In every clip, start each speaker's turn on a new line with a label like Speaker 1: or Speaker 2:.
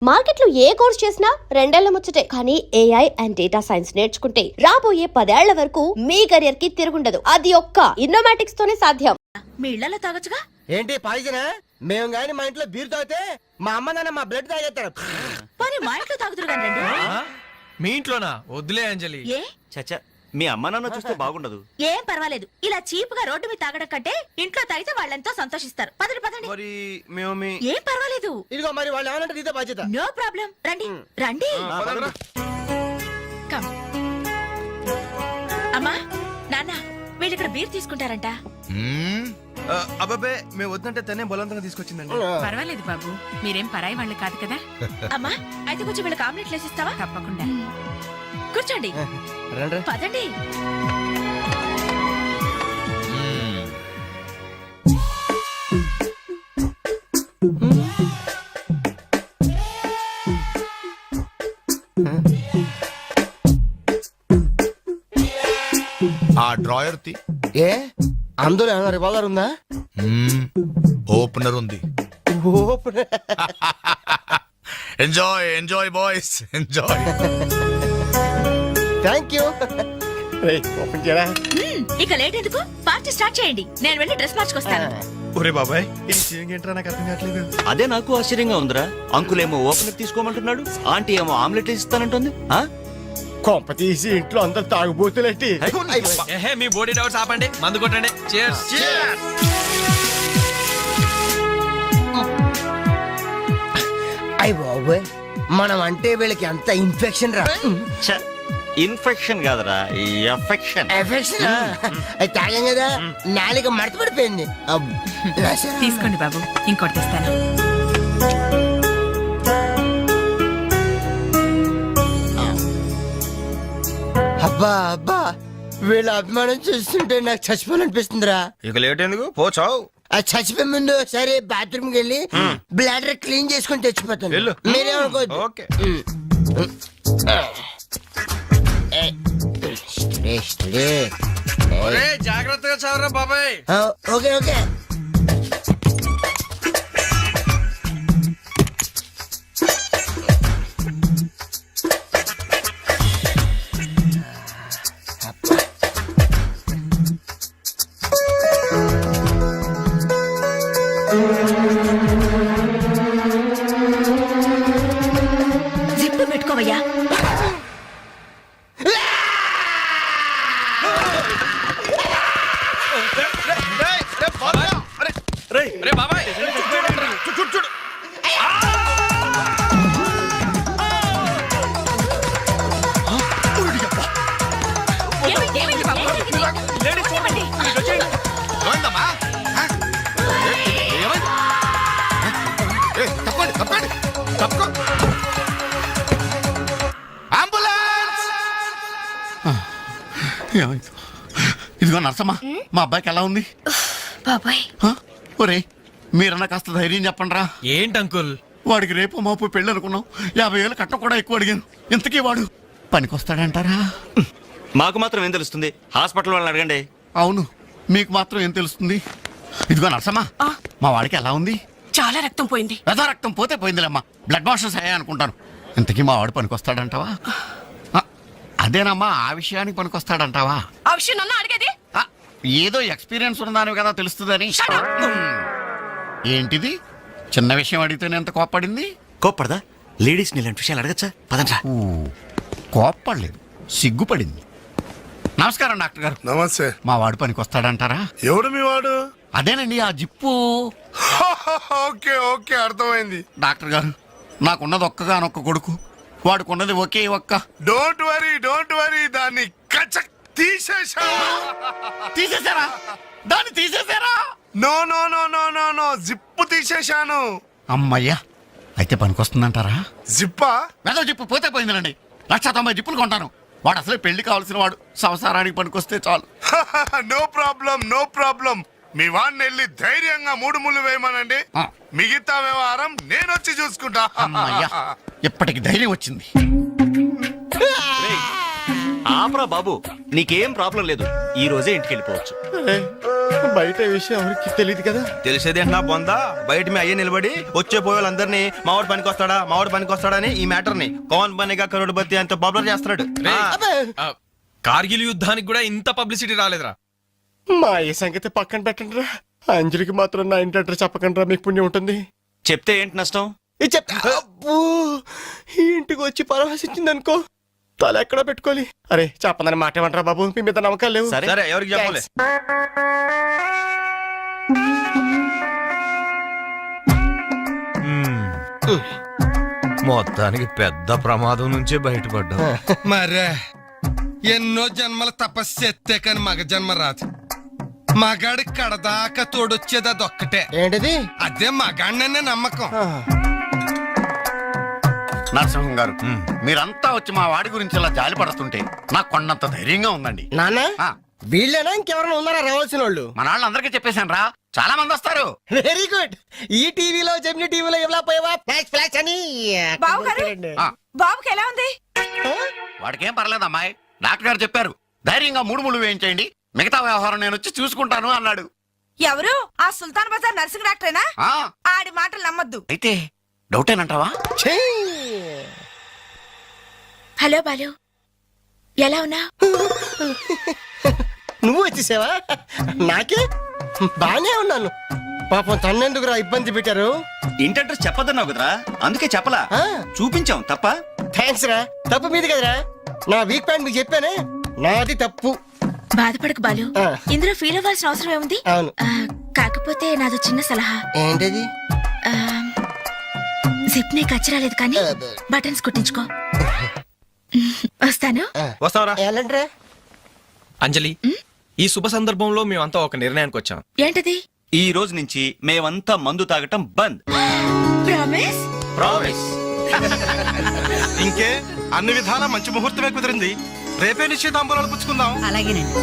Speaker 1: Market లో ఏ course చేసినా రెండేళ్ల ముచ్చటే. కానీ ఏఐ అండ్ డేటా సైన్స్ నేర్చుకుంటే రాబోయే 10 ఏళ్ల వరకు మీ కెరియర్ కి తిరుగుండదు. అది ఒక్క ఇన్నోమాటిక్స్ తోనే సాధ్యం.
Speaker 2: మీ ఇళ్లలో తాగొచ్చుగా.
Speaker 3: ఏంటి పాయిజనా? మేము గాని మా ఇంట్లో బీర్ తాగితే మా అమ్మ నాన్న మా బ్లడ్ తాగేస్తారు.
Speaker 2: మరి మా ఇంట్లో తాగుతురు కానీ రండి.
Speaker 4: మీ ఇంట్లోనా? వద్దులే అంజలి.
Speaker 2: ఏ
Speaker 5: చచ్చా, మీ అమ్మ నాన్న చూస్తే బాగుండదు.
Speaker 2: ఏం పర్వాలేదు. ఇలా చీప్ గా రోడ్డు మీద తాగడం కంటే ఇంట్లో తాగితే వాళ్ళెంతో సంతోషిస్తారు. పదండి పదండి.
Speaker 4: మరి మేము
Speaker 2: ఏం పర్వాలేదు.
Speaker 3: ఇదిగో మరి వాళ్ళు ఏమనంటే నీతో బాధ్యత.
Speaker 2: No problem. రండి రండి. కమ్. అమ్మా నాన్న వీళ్ళు ఇక్కడ బీర్ తీసుకుంటారంట.
Speaker 4: అబ్బాబే మేము వద్దంటే తనే బలవంతంగా తీసుకొచ్చిందండి.
Speaker 6: పర్వాలేదు బాబు, మీరేం పరాయి వాళ్ళు కాదు కదా.
Speaker 2: అమ్మా అయితే కొంచెం వీళ్ళకి ఆమ్లెట్ వేసిస్తావా?
Speaker 6: తప్పకుండా.
Speaker 2: కూర్చోండి.
Speaker 3: రండి.
Speaker 2: పదండి.
Speaker 7: ఆ డ్రాయర్ తి
Speaker 3: ఏ అందులో ఏమైనా రివాల్వర్ ఉందా?
Speaker 7: ఓపెనర్ ఉంది. Enjoy enjoy boys enjoy.
Speaker 3: Thank you. Open చేయరా.
Speaker 2: ఇక లేట్ ఎందుకు, పార్టీ స్టార్ట్ చేయండి. నేను వెళ్ళి డ్రెస్ మార్చుకొస్తాను.
Speaker 4: ఒరే బాబాయ్, ఈ సీన్ ఏంట్రా నాకు అర్థం కావట్లేదు.
Speaker 5: అదే నాకు ఆశ్చర్యంగా ఉందిరా. అంకుల్ ఏమో ఓపెనర్ తీసుకోమంటున్నాడు, ఆంటీ ఏమో ఆమ్లెట్ ఇస్తానంటుంది.
Speaker 3: కొంప తీసి ఇంట్లో అందరు తాగుబోతులేంటి?
Speaker 4: ఏహే మీ బాడీ డౌట్స్ ఆపండి, మందు కొట్టండి. cheers.
Speaker 3: అయ్య బాబోయ్, మనం అంటే వీళ్ళకి ఎంత ఇన్ఫెక్షన్ రా.
Speaker 5: ఇన్ఫెక్షన్ కాదురా, ఎఫెక్షన్.
Speaker 3: ఎఫెక్షన్ అది తాగాం కదా, నాలుక మడత పడిపోయింది.
Speaker 6: తీసుకోండి బాబు, ఇంకోటి తెస్తాను.
Speaker 3: అబ్బా అబ్బా, వీళ్ళ అభిమానం చూస్తుంటే నాకు చచ్చిపోవాలనిపిస్తుందిరా.
Speaker 4: ఇక లేట్ ఎందుకు, పోచావు.
Speaker 3: ఆ చచ్చిపోయే ముందు సరే బాత్రూమ్ కి వెళ్ళి బ్లాడర్ క్లీన్ చేసుకొని తెచ్చిపోతాను.
Speaker 4: వెళ్ళు.
Speaker 3: మీరేమనుకోవద్దు.
Speaker 4: ఓకే. ఒరే జాగ్రత్తగా చదవరా బాబాయ్.
Speaker 3: Okay okay.
Speaker 2: జిప్పు పెట్టుకోవయ్యా.
Speaker 4: అరే బాబాయ్, చూడు.
Speaker 2: ఏమైంది? ఏమైంది బాబు? ఏమైంది?
Speaker 7: ఏమైందమ్మా? ఏమైంది? తప్పండి తప్పండి తప్పుకో. అంబులెన్స్!
Speaker 8: ఏమైంది? ఇదిగో నర్సమ్మా, మా అబ్బాయికి ఎలా ఉంది?
Speaker 2: బాబాయ్
Speaker 8: ఒరే మీరన్నా కాస్త ధైర్యం చెప్పండి రా.
Speaker 4: ఏంటి అంకుల్?
Speaker 8: వాడికి రేపు మాపు పెళ్ళి అనుకున్నాం, 50,000 కట్ట కూడా ఎక్కువ అడిగాను. ఇంతకీ వాడు పనికొస్తాడంటారా?
Speaker 5: మాకు మాత్రం ఏం తెలుస్తుంది, హాస్పిటల్ వాళ్ళని అడగండి.
Speaker 8: అవును, మీకు మాత్రం ఏం తెలుస్తుంది? ఇదిగో నర్సమ్మా, మా వాడికి ఎలా ఉంది?
Speaker 6: చాలా రక్తం పోయింది.
Speaker 8: రథ రక్తం పోతే పోయిందిలేమ్మా, బ్లడ్ వాషెస్ అయ్యా అనుకుంటాను. ఇంతకీ మా వాడు పనికొస్తాడంటావా? అదేనమ్మా, ఆ విషయానికి పనికొస్తాడంటావా?
Speaker 6: ఆ విషయం నన్ను అడిగేది.
Speaker 8: ఏదో ఎక్స్పీరియన్స్ ఉన్నదాని కదా తెలుస్తుందని. ఏంటిది? చిన్న విషయం అడిగితేనే ఎంత కోప్పడింది?
Speaker 5: కోప్పడదా? లేడీస్ ఇలాంటి విషయాలు అడగచ్చా? పదండ్రా.
Speaker 8: కోప్పడలేదు, సిగ్గుపడింది. నమస్కారం డాక్టర్ గారు.
Speaker 7: నమస్తే.
Speaker 8: మా వాడు పనికొస్తాడంటారా?
Speaker 7: ఎవడు మీ వాడు?
Speaker 8: అదేనండి ఆ జిప్పు.
Speaker 7: ఓకే ఓకే, అర్థమైంది.
Speaker 8: డాక్టర్ గారు, నాకున్నది ఒక్కగానొక్క కొడుకు, వాడుకున్నది ఒకే ఒక్క.
Speaker 7: డోంట్ వరీ, దాన్ని కచక్ తీసేశా.
Speaker 8: తీసేశారా? దాన్ని తీసేశారా?
Speaker 7: No no no no no no, zip తీసేశాను.
Speaker 8: అమ్మయ్యా, అయితే పనికొస్తుందంటారా?
Speaker 7: జిప్పా?
Speaker 8: వెదవ జిప్పు పోతే పోయిందండి. 190 జిప్పులు కొంటాను. వాడు అసలే పెళ్లి కావాల్సిన వాడు, సంసారానికి పనికొస్తే చాలు.
Speaker 7: No problem. మీ వాడిని వెళ్ళి ధైర్యంగా 3 ముళ్ళు వేయమనండి. మిగతా వ్యవహారం నేను వచ్చి చూసుకుంటా.
Speaker 8: అమ్మయ్యా, ఇప్పటికి ధైర్యం వచ్చింది.
Speaker 5: ఆపరా బాబు, నీకేం ప్రాబ్లం లేదు. ఈ రోజే ఇంటికి వెళ్ళిపోవచ్చు.
Speaker 3: బయట ఈ విషయం ఎవరికి తెలియదు కదా.
Speaker 4: తెలిసేది ఏంటన్నా బొందా, బయట మీ అయ్యే నిలబడి వచ్చే పోయే వాళ్ళందరినీ మావాడు పనికి వస్తాడని ఈ మ్యాటర్ ని కౌన్ బనేగా కరోడ్పతి అంత పాపులర్ చేస్తున్నాడు.
Speaker 9: కార్గిల్ యుద్ధానికి కూడా ఇంత పబ్లిసిటీ రాలేదురా.
Speaker 3: మా ఈ సంగతి పక్కన పెట్టండి రా. అంజలికి మాత్రం నా ఇంటి అడ్రస్ చెప్పకండి రా, మీకు పుణ్యం ఉంటుంది.
Speaker 5: చెప్తే ఏంటి నష్టం?
Speaker 3: ఇది చెప్తా. అబ్బో, ఈ ఇంటికి వచ్చి పరామర్శించింది అనుకో, తల ఎక్కడ పెట్టుకోవాలి. అరే చెప్పదని మాట ఏమంటారా బాబు, మీ మీద నమ్మకాలు లేవు.
Speaker 4: సరే ఎవరికి చెప్పాలి?
Speaker 9: మొత్తానికి పెద్ద ప్రమాదం నుంచే బయటపడ్డా.
Speaker 10: మరే ఎన్నో జన్మల తపస్సు చేస్తే కాని మగ జన్మ రాదు. మగాడి కడదాకా తోడొచ్చేది అదొక్కటే.
Speaker 3: ఏంటిది?
Speaker 10: అదే మగాడిననే నమ్మకం.
Speaker 8: నరసింహం గారు, మీరంతా వచ్చి మా వాడి గురించి ఇలా జాలి పడుతుంటే నాకు కొండంత ధైర్యంగా ఉందండి.
Speaker 3: నాన్న
Speaker 8: ఆ,
Speaker 3: వీళ్ళేనా ఇంకెవరైనా ఉన్నారా రావాల్సిన వాళ్ళు?
Speaker 8: మన వాళ్ళందరికీ చెప్పేశాను రా, చాలా మంది వస్తారు.
Speaker 3: Very good. ఈ టీవీలో జెమిని టీవీలో ఎవలా పోయావా ఫ్లాష్ ఫ్లాష్ అని.
Speaker 8: ఆ,
Speaker 2: బాబుకి ఎలా ఉంది?
Speaker 8: వాడికేం పర్లేదు అమ్మాయి, డాక్టర్ గారు చెప్పారు ధైర్యంగా 3 ముళ్ళు వేయించేయండి, మిగతా వ్యవహారం నేను వచ్చి చూసుకుంటాను అన్నాడు.
Speaker 2: ఎవరు? ఆ సుల్తాన్ బజార్ నర్సింగ్ డాక్టరేనా?
Speaker 8: ఆ,
Speaker 2: ఆడి మాటలు నమ్మద్దు.
Speaker 8: అయితే డౌటేనంటావా?
Speaker 3: ఛీ!
Speaker 2: హలో బాలు, ఎలా ఉన్నా?
Speaker 3: నువ్వు వచ్చేసావా? నాకే బానే ఉన్నాను. పాపం తన్నెందుకురా ఇబ్బంది పెట్టారు?
Speaker 5: ఇంటి అడ్రస్ చెప్పొద్దన్నావు కదరా, అందుకే చెప్పలా.
Speaker 3: ఆ.
Speaker 5: చూపించాం తప్ప.
Speaker 3: థ్యాంక్స్ రా. తప్పు మీది కదరా. నా వీక్ పాయింట్ మీకు చెప్పానే, నాది తప్పు.
Speaker 2: బాధపడకు బాలు,
Speaker 3: ఆ.
Speaker 2: ఇందులో ఫీల్ అవ్వాల్సిన అవసరం ఏముంది?
Speaker 3: అవును.
Speaker 2: కాకపోతే నాదో చిన్న సలహా.
Speaker 3: ఏంటది?
Speaker 2: జిప్ నీ కచ్చరాలేదు కానీ బటన్స్ కుట్టించుకో. వస్తాను.
Speaker 4: వస్తావరా?
Speaker 3: ఎలాంటిరా?
Speaker 9: అంజలి, ఈ శుభ సందర్భంలో మేమంతా ఒక నిర్ణయానికి వచ్చాం.
Speaker 2: ఏంటది?
Speaker 5: ఈ రోజు నుంచి మేమంతా మందు తాగటం బంద్.
Speaker 2: ప్రామిస్?
Speaker 5: ప్రామిస్.
Speaker 4: ఇంకే అన్ని విధాలా మంచి ముహూర్తమే కుదిరింది. రేపే నిశ్చితాంబూలాలు పుచ్చుకుందాం.
Speaker 6: అలాగేనండి.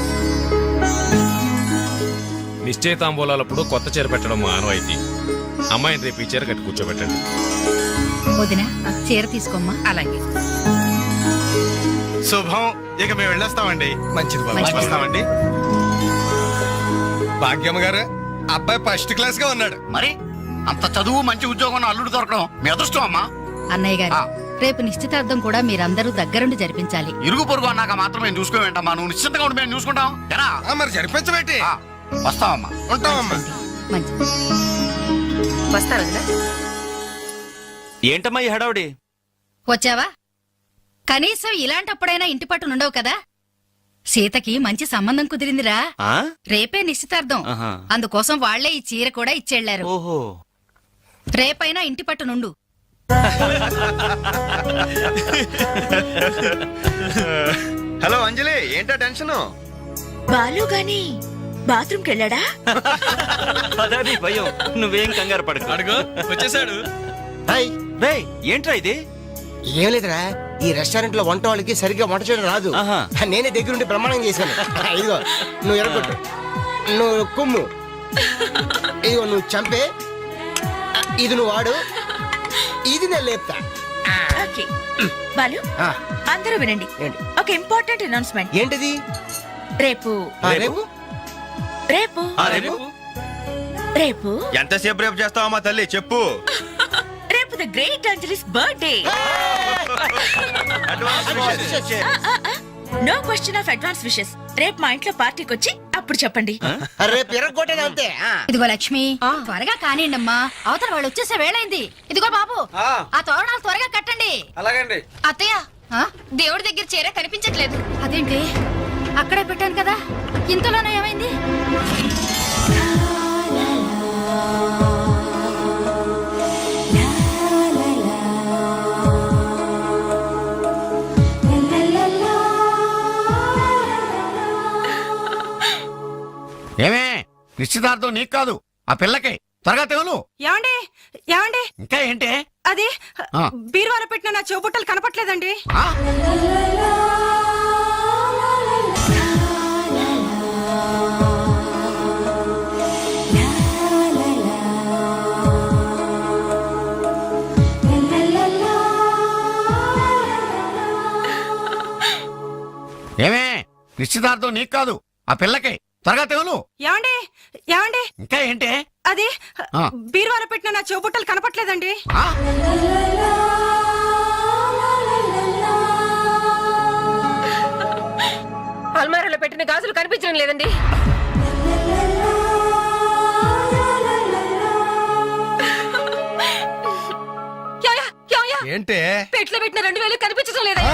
Speaker 9: నిశ్చయితాంబూలాలప్పుడు కొత్త చీర పెట్టడం ఆనవాయితీ. అమ్మాయిని రేపు ఈ చీర కట్టి కూర్చోబెట్టండి.
Speaker 6: వదిన, చీర తీసుకోమ్మా. అలాగే.
Speaker 4: శుభం. ఇక మేము వెళ్ళేస్తామండి.
Speaker 10: మంచిది బాబు.
Speaker 6: మంచిది.
Speaker 4: వస్తామండి.
Speaker 10: భాగ్యమ్మ గారు, అబ్బాయి ఫస్ట్ క్లాస్ గా ఉన్నాడు.
Speaker 8: మరి అంత చదువు మంచి ఉద్యోగం ఉన్న అల్లుడు దొరకడం మీ అదృష్టం అమ్మా.
Speaker 6: అన్నయ్య గారు,
Speaker 8: ఆ.
Speaker 6: రేపు నిశ్చితార్థం కూడా మీరందరూ దగ్గరుండి జరిపించాలి.
Speaker 8: ఇరుగు పొరుగు అన్నాక మాత్రం మేము చూసుకోవేంటమ్మా, నువ్వు నిశ్చింతగా ఉండి మేము చూసుకుంటాం. ఎరా?
Speaker 10: ఆ, మరి జరిపించబెట్టి
Speaker 8: ఆ, వస్తామమ్మా.
Speaker 10: ఉంటామమ్మా.
Speaker 6: మంచిది.
Speaker 2: వస్తారా?
Speaker 5: ఏంటమ్మా ఈ హడావుడి?
Speaker 6: వచ్చావా? కనీసం ఇలాంటప్పుడైనా ఇంటి పట్టు నుండవు కదా. సీతకి మంచి సంబంధం కుదిరిందిరా.
Speaker 5: ఆ?
Speaker 6: రేపే నిశ్చితార్థం.
Speaker 5: ఆహా.
Speaker 6: అందుకోసం వాళ్లే ఈ చీర కూడా ఇచ్చెళ్లారు.
Speaker 5: ఓహో.
Speaker 6: రేపైనా ఇంటి పట్టు నుండు.
Speaker 4: హలో అంజలి, ఏంటా టెన్షన్?
Speaker 2: బాలు గాని బాత్రూమ్కి వెళ్ళాడా?
Speaker 5: అదే భయం. నువ్వేం కంగారు పడకు.
Speaker 9: అడుగు వచ్చేసాడు.
Speaker 3: హాయ్.
Speaker 5: రేయ్, ఏంట్రా ఇది?
Speaker 3: ఏం లేదురా, ఈ రెస్టారెంట్ లో వంట వాళ్ళకి సరిగ్గా వంట చేయడం రాదు.
Speaker 5: ఆహా.
Speaker 3: నేనే దగ్గరుండి ప్రమాణం చేశాను. ఇదిగో నువ్వు ఎరగొట్టు, నువ్వు కుమ్ము, ఇదిగో నువ్వు చంపే, ఇది నువ్వు వాడు, ఇది నేను లేపుతా.
Speaker 2: ఓకే బాలు,
Speaker 3: ఆ,
Speaker 2: అందరూ వినండి.
Speaker 3: ఏంటి?
Speaker 2: ఒక ఇంపార్టెంట్ అనౌన్స్మెంట్.
Speaker 3: ఏంటిది?
Speaker 2: రేపు
Speaker 3: రేపు?
Speaker 2: రేపు
Speaker 5: రేపు
Speaker 2: రేపు
Speaker 4: ఎంతసేపు రేపు చేస్తావమ్మా తల్లి, చెప్పు.
Speaker 2: రేపు the great Anjali's birthday. No question of advance wishes. రేపు మా ఇంట్లో పార్టీకి వచ్చి అప్పుడు చెప్పండి.
Speaker 3: రేపు ఎరగొట్టేది అంతే.
Speaker 6: ఇదిగో లక్ష్మి, త్వరగా కానివ్వండమ్మా, అవతల వాళ్ళు వచ్చేసే వేళైంది. ఇదిగో బాబు, ఆ తోరణాలు త్వరగా కట్టండి.
Speaker 4: అలాగండి.
Speaker 6: అత్తయ్య, దేవుడి దగ్గర చీర కనిపించట్లేదు. అదేంటి, అక్కడే పెట్టాను కదా, ఇంతలోనే ఏమైంది?
Speaker 8: ఏమే, నిశ్చితార్థం నీకు కాదు ఆ పిల్లకి. త్వరగా తెలు.
Speaker 6: ఏమండి ఏమండి,
Speaker 8: ఇంకా ఏంటి?
Speaker 6: అది
Speaker 8: ఆ.
Speaker 6: బీరువాలో పెట్టిన నా చెవుబుట్టలు కనపట్లేదండి.
Speaker 8: ఆ? ఏమే, నిశ్చితార్థం నీకు కాదు ఆ పిల్లకి. త్వరగా తెలు.
Speaker 6: ఏమండి ఏమండి
Speaker 8: ఇంకా ఏంటి?
Speaker 6: అది
Speaker 8: ఆ.
Speaker 6: బీరువాలో పెట్టిన నా చెవుబుట్టలు కనపట్లేదండి.
Speaker 8: ఆ?
Speaker 6: అల్మారాలో పెట్టిన గాజులు కనిపించడం లేదండి.
Speaker 10: ఏంటే
Speaker 6: పెట్లో పెట్టిన 2000 కనిపించడం లేదా?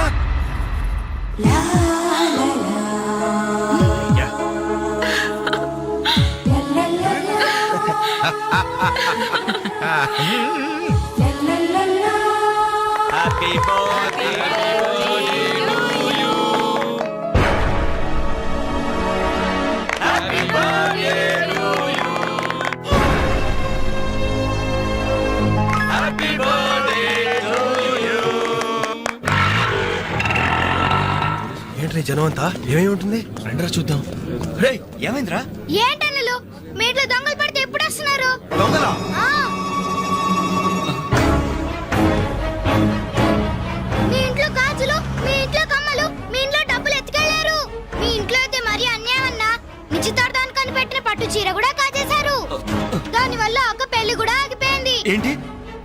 Speaker 5: హ్యాపీ బర్త్డే
Speaker 4: ఏంట్రీ జనం అంతా ఏమేమి ఉంటుంది రండిరా చూద్దాం. రేయ్ ఏమైందిరా?
Speaker 1: ఏంటన్నలు మీ ఇంట్లో దొంగలు పడితే ఎప్పుడు వస్తున్నారు?
Speaker 4: దొంగలా?
Speaker 1: మీ ఇంట్లో గాజులు, మీ ఇంట్లో కమ్మలు, మీ ఇంట్లో డబ్బులు ఎత్తుకెళ్లారు. మీ ఇంట్లో అయితే మరీ అన్యాయం అన్నా. నిశ్చితార్థానికి కనిపెట్టిన పట్టు చీర కూడా కాజేశారు. దాని వల్ల ఒక పెళ్లి కూడా ఆగిపోయింది.
Speaker 5: ఏంటి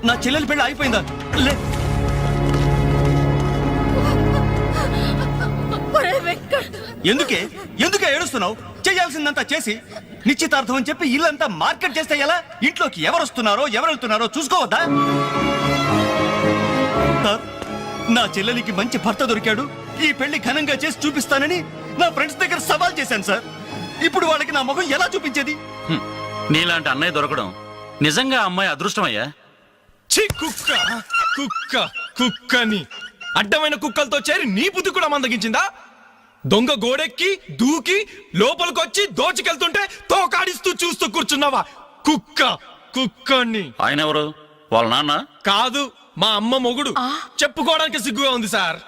Speaker 5: నా చెల్లెలి పెళ్ళి అయిపోయిందా? లే ఎందుకే ఎందుకే ఏడుస్తున్నావు? చేయాల్సిందంతా చేసి నిశ్చితార్థం అని చెప్పి ఇల్లంతా మార్కెట్ చేస్తే ఎలా? ఇంట్లోకి ఎవరు వస్తున్నారో ఎవరు వెళ్తున్నారో చూసుకోవద్దా? సార్, నా చెల్లెలికి మంచి భర్త దొరికాడు, ఈ పెళ్లి ఘనంగా చేసి చూపిస్తానని నా ఫ్రెండ్స్ దగ్గర సవాల్ చేశాను సార్. ఇప్పుడు వాళ్ళకి నా ముఖం ఎలా చూపించేది?
Speaker 11: నీలాంటి అన్నయ్య దొరకడం నిజంగా అమ్మాయి అదృష్టమయ్యా.
Speaker 9: ఛీ, కుక్క కుక్క కుక్కని అడ్డమైన కుక్కలతో చేరి నీ బుద్ధి కూడా మందగించిందా? దొంగ గోడెక్కి దూకి లోపలికొచ్చి దోచుకెళ్తుంటే తోకాడిస్తూ చూస్తూ కూర్చున్నావా? కుక్క కుక్కని.
Speaker 11: ఆయన ఎవరు? వాళ్ళ నాన్న?
Speaker 9: కాదు, మా అమ్మ మొగుడు. చెప్పుకోవడానికి సిగ్గుగా ఉంది సార్.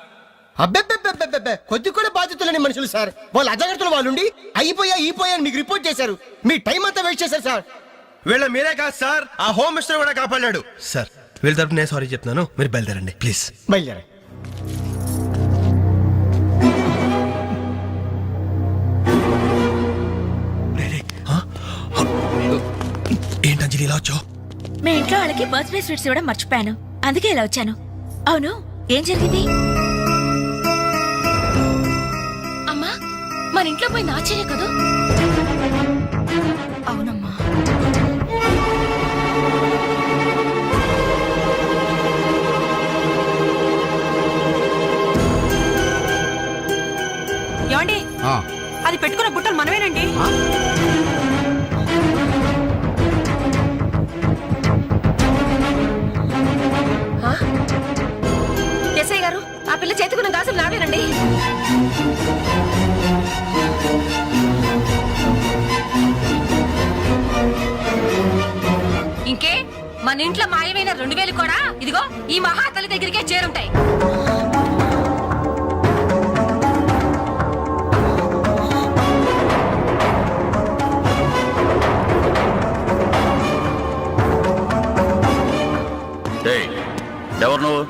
Speaker 3: అబ్బెబ్బెబ్బెబ్బెబ్బె కొద్ది కూడా బాధ్యత లేని మనుషులు సార్. వాళ్ళు అజాగ్రత్తలు వాళ్ళుండి అయిపోయా అని మీకు రిపోర్ట్ చేశారు. మీ టైం అంతా వేస్ట్ చేశారు సార్.
Speaker 4: వీళ్ళ మీరే కాదు సార్, ఆ హోమ్ మినిస్టర్ కూడా కాపాడాడు సార్. వీళ్ళ తరపు నేను సారీ చెప్తున్నాను, మీరు బయలుదేరండి ప్లీజ్.
Speaker 3: బయలుదేరా.
Speaker 4: ఏంటి అంజలి ఇలా వచ్చావు?
Speaker 2: మీ ఇంట్లో వాళ్ళకి బర్త్డే స్వీట్స్ ఇవ్వడం మర్చిపోయాను, అందుకే ఇలా వచ్చాను. అవును, ఏం జరిగింది?
Speaker 6: అమ్మా, మన ఇంట్లో పోయింది ఆశ్చర్య కదా? అవునమ్మా. ఏమండి,
Speaker 8: ఆ.
Speaker 6: అది పెట్టుకున్న బుట్టలు మనమేనండి. ఎస్ఐ గారు, ఆ పిల్ల చేతుకున్న గాజులు నావేనండి. ఇంకే మన ఇంట్లో మాయమైన 2000 కూడా ఇదిగో ఈ మహాతల్లి దగ్గరికే చేరుంటాయి.
Speaker 11: ఎవరు నువ్వు?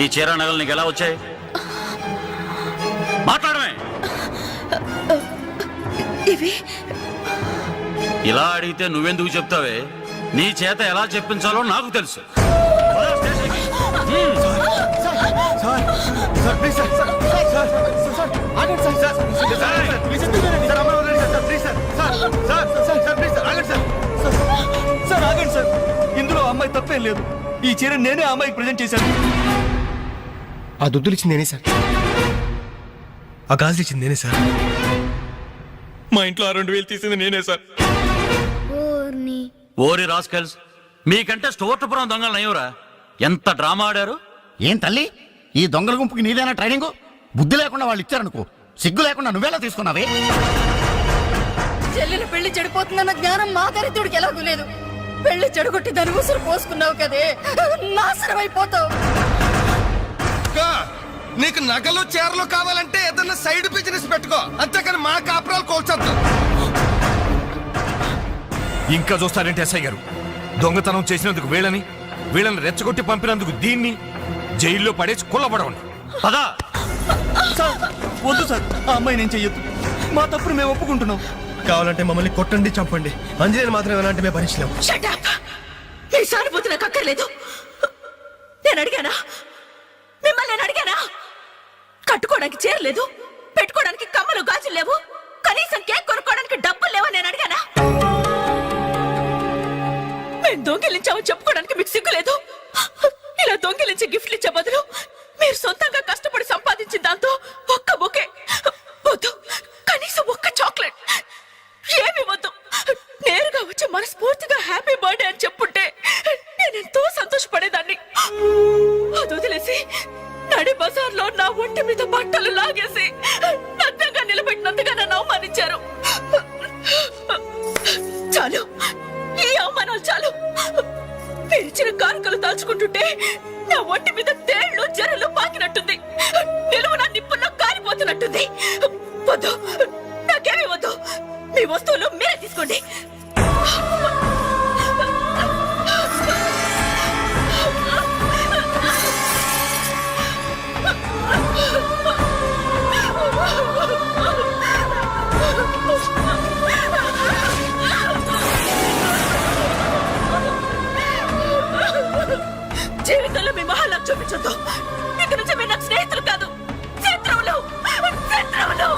Speaker 11: ఈ చీర నగలు నీకు ఎలా వచ్చాయి? మాట్లాడమే.
Speaker 2: ఇవి
Speaker 11: ఇలా అడిగితే నువ్వెందుకు చెప్తావే? నీ చేత ఎలా చెప్పించాలో నాకు తెలుసు.
Speaker 5: సార్ ఆగండి సార్, ఇందులో అమ్మాయి తప్పేం లేదు. ఈ చీర నేనే అమ్మాయికి ప్రజెంట్ చేశాను.
Speaker 4: ఆ దుద్దులు ఇచ్చింది నేనే సార్, ఆ గాజులు ఇచ్చింది నేనే సార్,
Speaker 9: మా ఇంట్లో ఆ 2000 తీసింది నేనే సార్.
Speaker 11: ఓరి రాస్కల్స్, మీకంటే స్టోర్టపురం దొంగలు నయ్యూరా. ఎంత డ్రామా ఆడారు.
Speaker 8: ఏం తల్లి, ఈ దొంగల గుంపుకి నీదేనా ట్రైనింగ్? బుద్ధి లేకుండా వాళ్ళు ఇచ్చారనుకో, సిగ్గు లేకుండా నువ్వెలా తీసుకున్నావే?
Speaker 6: చెల్లెలు పెళ్లి చెడిపోతుందన్న జ్ఞానం మా దరిద్రుడికి ఎలాగూ లేదు. పెళ్లి చెడగొట్టి దాని ఉసురు పోసుకున్నావు కదే, నాశనం అయిపోతావు.
Speaker 10: నీకు నగలు చీరలు కావాలంటే ఏదన్నా సైడ్ బిజినెస్ పెట్టుకో, అంతేకాని మా కాపురాలు కోల్చొద్దు.
Speaker 9: ఇంకా చూస్తారంటే ఎస్ఐ గారు, దొంగతనం చేసినందుకు వీళ్ళని రెచ్చగొట్టి పంపినందుకు దీన్ని జైల్లో పడేసి కుల్లబడవండి.
Speaker 5: పదా సార్, వద్దు సార్, ఆ అమ్మాయి నేను చెయ్యొద్దు. మా తప్పును మేము ఒప్పుకుంటున్నాం.
Speaker 4: కావాలంటే మమ్మల్ని కొట్టండి చంపండి, అంజలిని మాత్రం ఎలాంటి మేము భరించలేము.
Speaker 2: Shut up! మీ సానుభూతి నాకు అక్కర్లేదు. నేను అడిగానా? మిమ్మల్ని నేను అడిగానా? కట్టుకోవడానికి చీరలేదు, పెట్టుకోవడానికి కమ్మలు గాజులు లేవు, కనీసం కేక్ కొనుక్కోవడానికి డబ్బులు లేవని నేను అడిగానా? మేము దొంగిలించామని చెప్పుకోవడానికి మీకు సిగ్గులేదు. ఇలా దొంగిలించి గిఫ్ట్లు ఇచ్చే బదులు మీరు సొంతంగా కష్టపడి సంపాదించిన దాంతో ఒక్క బొకే వద్దు, కనీసం ఒక్క చాక్లెట్ ఏమి వద్దు, నేరుగా వచ్చి మనస్ఫూర్తిగా హ్యాపీ బర్త్డే అని చెప్పుంటే నేనెంతో సంతోషపడేదాన్ని. అది వదిలేసి నడి బజార్లో నా ఒంటి మీద బట్టలు లాగేసి నగ్నంగా నిలబెట్టినందుగా నన్ను అవమానించారు. చాలు, ఈ అవమానాలు చాలు. పిలిచిన కానుకలు దాచుకుంటుంటే నా ఒంటి మీద తేళ్లు జరలు పాకినట్టుంది, నిలువున నిప్పుల్లో కాలిపోతున్నట్టుంది. వద్దు, నాకేమీ వద్దు. మీ వస్తువులు మీరే తీసుకోండి. జీవితంలో మీ మహాలకు చూపించొద్దు. ఇక నుంచి మీరు నాకు స్నేహితులు కాదు, శత్రువులు. శత్రువులు.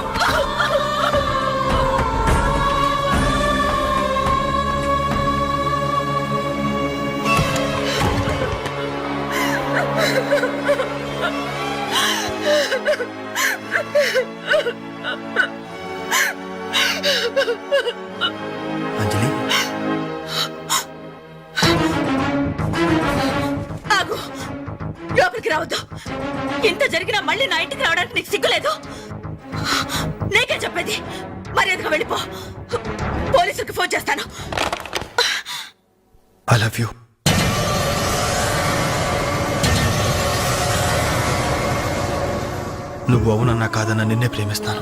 Speaker 4: అంజలి,
Speaker 2: ఆగు, లోపలికి రావద్దు. ఇంత జరిగినా మళ్ళీ నా ఇంటికి రావడానికి నీకు సిగ్గులేదు? నీకే చెప్పేది, మర్యాదగా వెళ్ళిపో. పోలీసులకు ఫోన్ చేస్తాను.
Speaker 4: I love you. నువ్వు అవునన్నా కాదన్నా నిన్నే ప్రేమిస్తాను.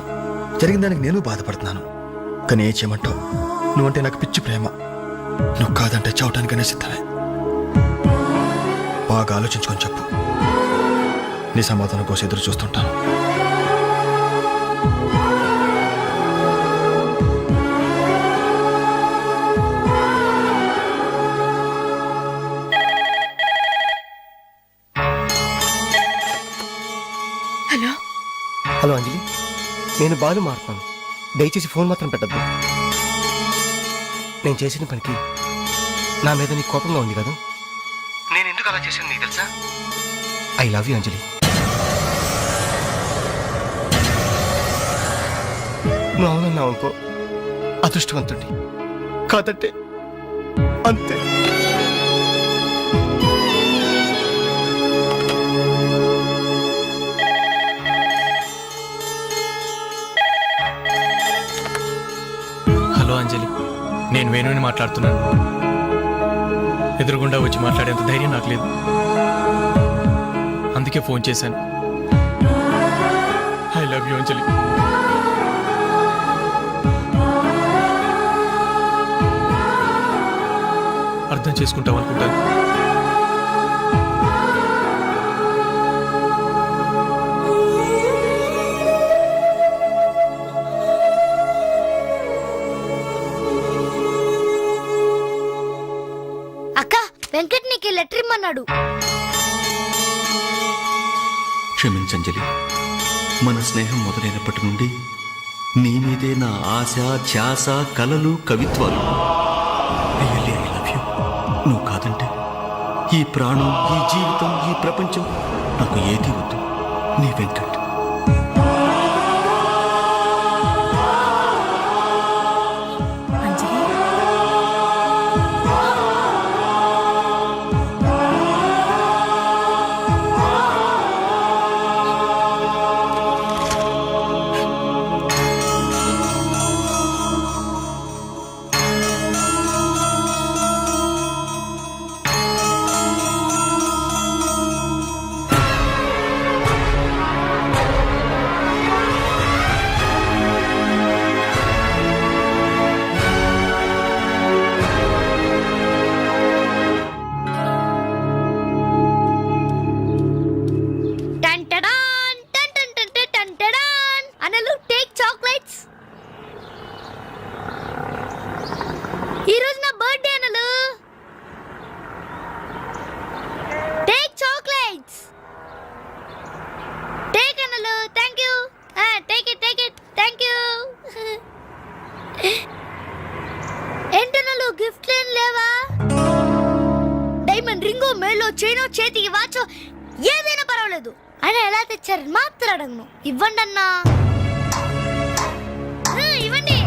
Speaker 4: జరిగిన దానికి నేను బాధపడుతున్నాను, కానీ ఏం చేయమంటావు? నువ్వంటే నాకు పిచ్చి ప్రేమ. నువ్వు కాదంటే చావటానికనే సిద్ధమే. బాగా ఆలోచించుకొని చెప్పు. నీ సమాధానం కోసం ఎదురు చూస్తుంటాను.
Speaker 2: హలో
Speaker 3: హలో అంజలి, నేను బాలు మారుతాను. దయచేసి ఫోన్ మాత్రం పెట్టద్దు. నేను చేసిన పనికి నా మీద నీకు కోపంగా ఉంది కదా? నేను ఎందుకు అలా చేశాను నీకు తెలుసా? ఐ లవ్ యూ అంజలి. నువ్వు అవునన్నావు అనుకో, అదృష్టవంతుడి. కాదంటే అంతే.
Speaker 12: హలో అంజలి, నేను వేణుని మాట్లాడుతున్నాను. ఎదురుగుండా వచ్చి మాట్లాడేంత ధైర్యం నాకు లేదు, అందుకే ఫోన్ చేశాను. ఐ లవ్ యూ అంజలి. అర్థం చేసుకుంటావు అనుకుంటాను.
Speaker 1: అక్క, వెంకట్ నీకు లెటర్ ఇమ్మన్నాడు.
Speaker 5: క్షమించంజలి, మన స్నేహం మొదలైనప్పటి నుండి నీ మీదే నా ఆశ, ధ్యాస, కలలు, కవిత్వాలు. Really I love you. నువ్వు కాదంటే ఈ ప్రాణం, ఈ జీవితం, ఈ ప్రపంచం నాకు ఏది వద్దు. నీ వెంకట్.
Speaker 1: Thank you. ఏంటన్నా గిఫ్ట్ ఏం లేవా? డైమండ్ రింగో, మేలో చైనో, చేతికి వాచో ఏదైనా పర్వాలేదు. ఆయన ఎలా తెచ్చారని మాత్రం అడగను. ఇవ్వండి అన్నా, ఇవ్వండి.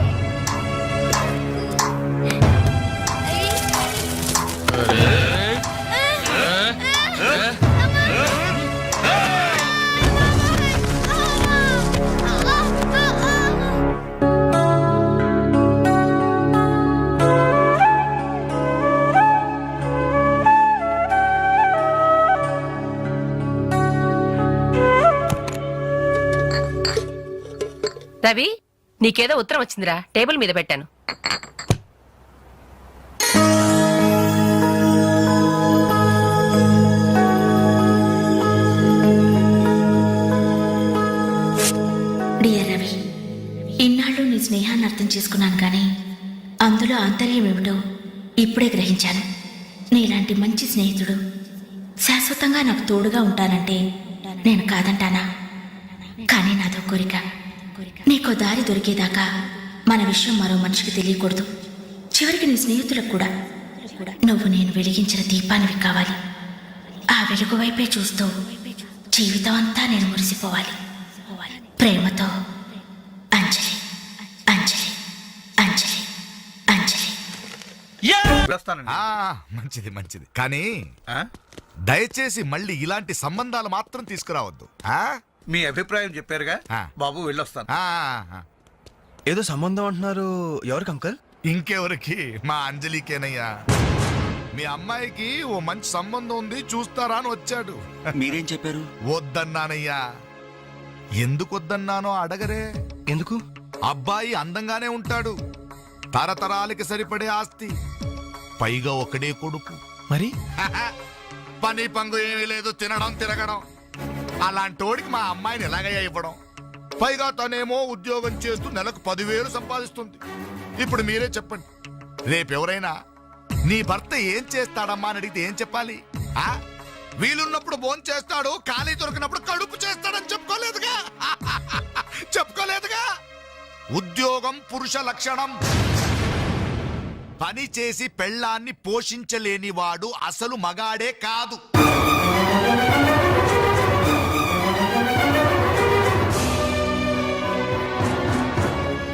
Speaker 2: రవి, నీకేదో ఉత్తరం వచ్చిందిరా, టేబుల్ మీద పెట్టాను.
Speaker 13: డియర్ రవి, ఇన్నాళ్ళు నీ స్నేహాన్ని అర్థం చేసుకున్నాను కానీ అందులో ఆంతర్యం ఏమిటో ఇప్పుడే గ్రహించాను. నీలాంటి మంచి స్నేహితుడు శాశ్వతంగా నాకు తోడుగా ఉంటానంటే నేను కాదంటానా? కానీ నాదో కోరిక, నీకో దారి దొరికేదాకా మన విషయం మరో మనిషికి తెలియకూడదు. చివరికి నీ స్నేహితులకు కూడా నువ్వు నేను వెలిగించిన దీపానివి కావాలి. ఆ వెలుగు వైపే చూస్తూ జీవితం అంతా నేను మురిసిపోవాలి. ప్రేమతో అంజలి, అంజలి, అంజలి, అంజలి.
Speaker 7: మంచిది మంచిది, కానీ దయచేసి మళ్ళీ ఇలాంటి సంబంధాలు మాత్రం తీసుకురావద్దు.
Speaker 9: మీ అభిప్రాయం చెప్పారుగా బాబు, వెళ్ళొస్తాను.
Speaker 4: ఏదో సంబంధం అంటున్నారు, ఎవరికి అంకల్?
Speaker 7: ఇంకెవరికి? మా అంజలికేనయ్యా. మీ అమ్మాయికి ఓ మంచి సంబంధం ఉంది, చూస్తారా అని వచ్చాడు.
Speaker 5: మీరేం చెప్పారు?
Speaker 7: వద్దన్నానయ్యా. ఎందుకు వద్దన్నానో అడగరే.
Speaker 4: ఎందుకు?
Speaker 7: అబ్బాయి అందంగానే ఉంటాడు, తరతరాలకి సరిపడే ఆస్తి, పైగా ఒకడే కొడుకు.
Speaker 4: మరి
Speaker 7: పని పంగు ఏమీ లేదు, తినడం తిరగడం. అలాంటోడికి మా అమ్మాయిని ఎలాగయ్యా ఇవ్వడం? పైగా తనేమో ఉద్యోగం చేస్తూ నెలకు 10,000 సంపాదిస్తుంది. ఇప్పుడు మీరే చెప్పండి, రేపెవరైనా నీ భర్త ఏం చేస్తాడమ్మా అని అడిగితే ఏం చెప్పాలి? వీలున్నప్పుడు భోజనం చేస్తాడు, ఖాళీ దొరికినప్పుడు కడుపు చేస్తాడని చెప్పుకోలేదుగా? చెప్పుకోలేదుగా? ఉద్యోగం పురుష లక్షణం. పని చేసి పెళ్ళాన్ని పోషించలేనివాడు అసలు మగాడే కాదు.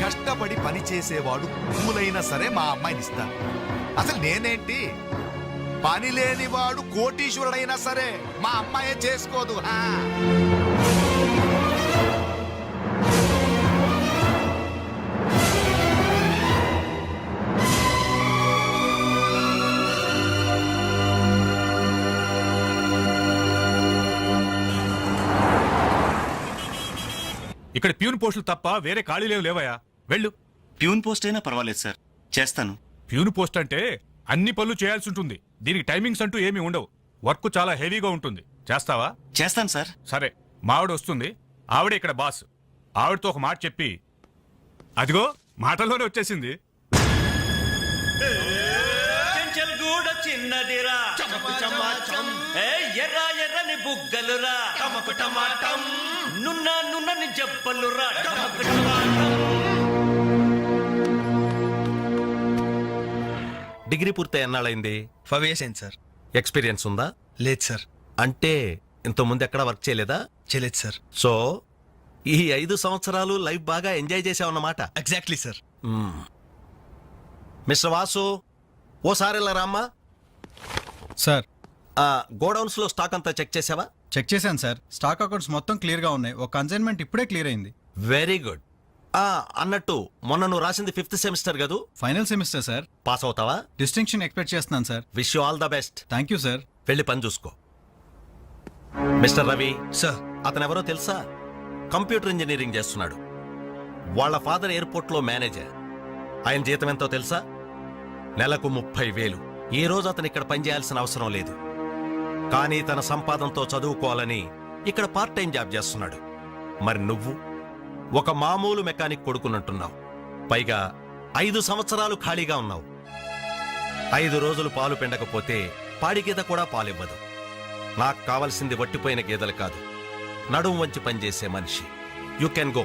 Speaker 7: కష్టపడి పని చేసేవాడు పూలైనా సరే మా అమ్మాయిని ఇస్తాను. అసలు నేనేంటి, పని లేనివాడు కోటీశ్వరుడైనా సరే మా అమ్మాయే చేసుకోదు.
Speaker 9: ఇక్కడ ప్యూన్ పోస్టులు తప్ప వేరే ఖాళీలేవు లేవయా, వెళ్ళు.
Speaker 5: ప్యూన్ పోస్ట్ అయినా పర్వాలేదు సార్, చేస్తాను.
Speaker 9: ప్యూన్ పోస్ట్ అంటే అన్ని పనులు చేయాల్సి ఉంటుంది. దీనికి టైమింగ్స్ అంటూ ఏమీ ఉండవు. వర్క్ చాలా హెవీగా ఉంటుంది. చేస్తావా?
Speaker 5: చేస్తాను సార్.
Speaker 9: సరే, మావిడ వస్తుంది, ఆవిడే ఇక్కడ బాస్. ఆవిడతో ఒక మాట చెప్పి, అదిగో మాటల్లోనే వచ్చేసింది.
Speaker 11: చిన్నదిరా ఎర్ర ఎర్రని బుగ్గలురా, నున్న నున్నని జబ్బలురా.
Speaker 4: డిగ్రీ పూర్తి ఎన్నాళ్ళైంది?
Speaker 12: 5 years అయింది సార్.
Speaker 4: ఎక్స్పీరియన్స్ ఉందా?
Speaker 12: లేదు సార్.
Speaker 4: అంటే ఇంతకుముందు ఎక్కడ వర్క్ చేయలేదా?
Speaker 12: చేయలేదు సార్.
Speaker 4: సో ఈ 5 సంవత్సరాలు లైఫ్ బాగా ఎంజాయ్ చేసావన్నమాట.
Speaker 12: Exactly sir.
Speaker 4: మిస్టర్ వాసు, ఓసారి ఇలా రామ్మా.
Speaker 12: సార్,
Speaker 4: గోడౌన్స్ లో స్టాక్ అంతా చెక్ చేసావా?
Speaker 12: చెక్ చేశాను సార్. స్టాక్ అకౌంట్స్ మొత్తం క్లియర్ గా ఉన్నాయి. ఒక కన్సైన్మెంట్ ఇప్పుడే క్లియర్ అయింది.
Speaker 4: Very good. అన్నట్టు మొన్న నువ్వు రాసింది 5th సెమిస్టర్ కదూ?
Speaker 12: Final semester sir.
Speaker 4: పాస్ అవుతావా?
Speaker 12: డిస్టింక్షన్ ఎక్స్పెక్ట్ చేస్తున్నాను sir.
Speaker 4: Wish you all the best.
Speaker 12: Thank you sir.
Speaker 4: వెళ్ళి పని చూసుకో. మిస్టర్ రవి
Speaker 12: సార్,
Speaker 4: అతను ఎవరో తెలుసా? కంప్యూటర్ ఇంజనీరింగ్ చేస్తున్నాడు. వాళ్ళ ఫాదర్ ఎయిర్పోర్ట్ లో మేనేజర్. ఆయన జీతం ఎంతో తెలుసా? నెలకు 30,000. ఈ రోజు అతను ఇక్కడ పనిచేయాల్సిన అవసరం లేదు, కానీ తన సంపాదనతో చదువుకోవాలని ఇక్కడ పార్ట్ టైం జాబ్ చేస్తున్నాడు. మరి నువ్వు ఒక మామూలు మెకానిక్ కొడుకున్నట్టున్నావు. పైగా 5 సంవత్సరాలు ఖాళీగా ఉన్నావు. 5 రోజులు పాలు పిండకపోతే పాడి గీత కూడా పాలివ్వదు. నాకు కావలసింది వట్టిపోయిన గీదలు కాదు, నడుం వంచి పనిచేసే మనిషి. You can go.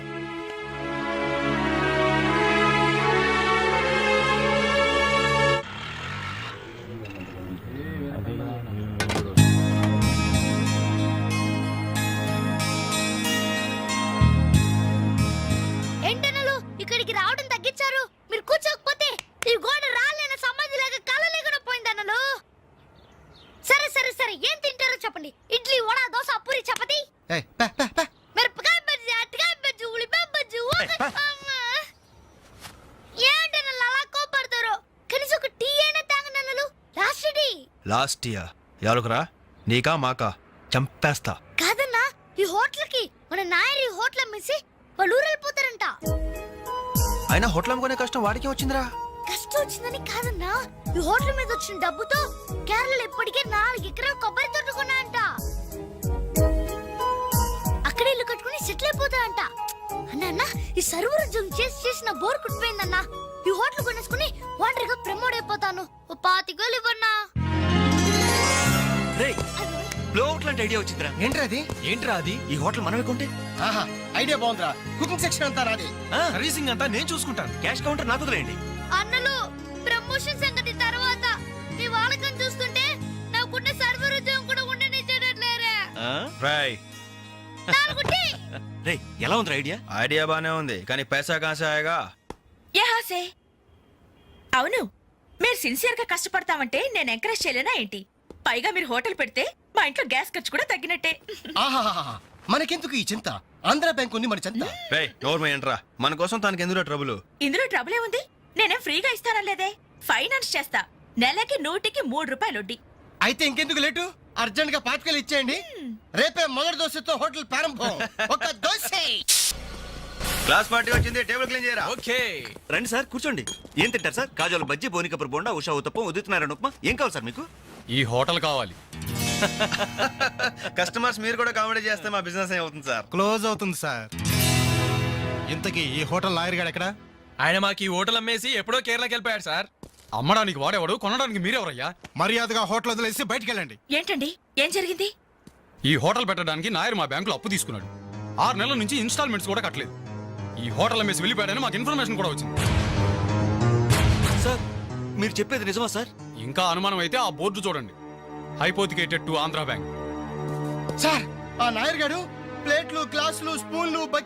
Speaker 3: ఏయ్, పే, పే, పే.
Speaker 1: మిరపకాయ బజ్జి, అరటికాయ బజ్జి, ఉల్లిపాయ బజ్జి, అమ్మా. ఏంటన్నా అలా కోపడతారు? కనీసం ఒక టీ అయినా తాగనన్నలు. లాస్ట్ టీ
Speaker 9: లాస్ట్ ఇయర్ ఎవరుకురా నీకా మాకా చంపేస్తా.
Speaker 1: కాదన్నా, ఈ హోటల్ కి మన నాయర్ ఈ హోటల్ అమ్మేసి వాళ్ళు ఊరు వెళ్ళిపోతారంట.
Speaker 9: అయినా హోటల్ అమ్ముకునే కష్టం వాడికి వచ్చిందిరా.
Speaker 1: కష్టం వచ్చిందని కాదన్నా, ఈ హోటల్ మీద వచ్చిన డబ్బుతో కేరళలో ఇప్పటికే 4 ఎకరాలు కొబ్బరి తోట కొన్నాయంట. అక్కడ ఇల్లు కట్టుకుని సెటిల్ అయిపోతాయంట. అన్న ఈ సర్వర్ ఉద్యోగం చేసిన బోర్ కుట్టిపోయిందన్నా. ఈ హోటల్ కొనేసుకుని వాటర్ గా ప్రమోట్ అయిపోతాను. ఓ 25,000 ఇవ్వన్నా.
Speaker 5: లాంటి ఐడియా వచ్చిందిరా.
Speaker 3: ఏంట్రా అది
Speaker 9: ఈ హోటల్ మనమే కొంటే
Speaker 3: ఆహా, ఐడియా బాగుందిరా. కుకింగ్ సెక్షన్ అంతా నాది.
Speaker 9: సర్వీసింగ్ అంతా నేను చూసుకుంటాను.
Speaker 5: క్యాష్ కౌంటర్ నాకు వదిలేయండి.
Speaker 1: అన్నలు ప్రమోషన్ సంగతి తర్వాత. మీ వాళ్ళకం చూస్తుంటే నాకున్న సర్వర్ ఉద్యోగం కూడా ఉండనిచ్చేటట్లేరే.
Speaker 9: రాయ్
Speaker 5: రే ఎలా ఉంది ఐడియా?
Speaker 9: ఐడియా బానే ఉంది కానీ పైసా కాసాయగా.
Speaker 2: యహాసే అవును, మీరు సిన్సియర్ గా కష్టపడతామంటే నేను ఎంకరేజ్ చేయలేనా ఏంటి? పైగా మీరు హోటల్ పెడితే మా ఇంట్లో గ్యాస్ ఖర్చు కూడా తగ్గినట్టే.
Speaker 3: ఆహాహాహా, మనకెందుకు ఈ చింత? ఆంధ్ర బ్యాంక్ ఉంది మన చింత.
Speaker 9: రేయ్ నోర్మ ఏంట్రా, మన కోసం తనకి ఎందులో ట్రబుల్?
Speaker 2: ఇందులో ట్రబుల్ ఏముంది? నేనేం ఫ్రీగా ఇస్తానలేదే, ఫైనాన్స్ చేస్తా. నెలకి 100కి 3 రూపాయలు వడ్డీ.
Speaker 3: అయితే ఇంకెందుకు లేటు? అర్జెంట్ గా 5,000 ఇచ్చేయండి. రేపే మొదటి దోశతో హోటల్ ప్రారంభం. ఒక దోశ.
Speaker 9: క్లాస్ పార్టీ వచ్చింది, టేబుల్ క్లీన్ చేయరా.
Speaker 5: ఓకే రండి సార్ కూర్చోండి. ఏం తింటారు సార్? కాజాలు బజ్జీ, బోనికపూర్ బోండా, ఉషా ఉత్తప్పం, ఉదితనారాయణ ఉప్మా. ఏం కావాలి సార్ మీకు?
Speaker 12: ఈ హోటల్ కావాలి.
Speaker 9: కస్టమర్స్ మీరు కూడా కామెడీ చేస్తే మా బిజినెస్ అవుతుంది సార్.
Speaker 12: క్లోజ్ అవుతుంది సార్. ఇంతకీ ఈ హోటల్ లాయర్ గారు ఎక్కడ? ఆయన మాకు ఈ హోటల్ అమ్మేసి ఎప్పుడో కేరళకి వెళ్ళిపోయాడు సార్. అమ్మడానికి వాడేవాడు, కొనడానికి మీరెవరయ్యా? మర్యాదగా హోటల్ వదిలేసి బయటికి వెళ్ళండి.
Speaker 2: ఏంటండి, ఏం జరిగింది?
Speaker 12: ఈ హోటల్ పెట్టడానికి నాయర్ మా బ్యాంకులో అప్పు తీసుకున్నాడు. 6 నెలల నుంచి ఇన్స్టాల్మెంట్స్ కూడా కట్టలేదు. ఈ హోటల్ అమ్మేసి వెళ్ళిపోయాడని మాకు ఇన్ఫర్మేషన్ కూడా వచ్చింది.
Speaker 5: సార్ మీరు చెప్పేది నిజమా సార్?
Speaker 12: ఇంకా అనుమానం అయితే ఆ బోర్డు చూడండి, hypothecated to Andhra bank.
Speaker 3: Sir, ఆ నాయర్ గారు ప్లేట్లు, గ్లాసులు, స్పూన్లు, బకెట్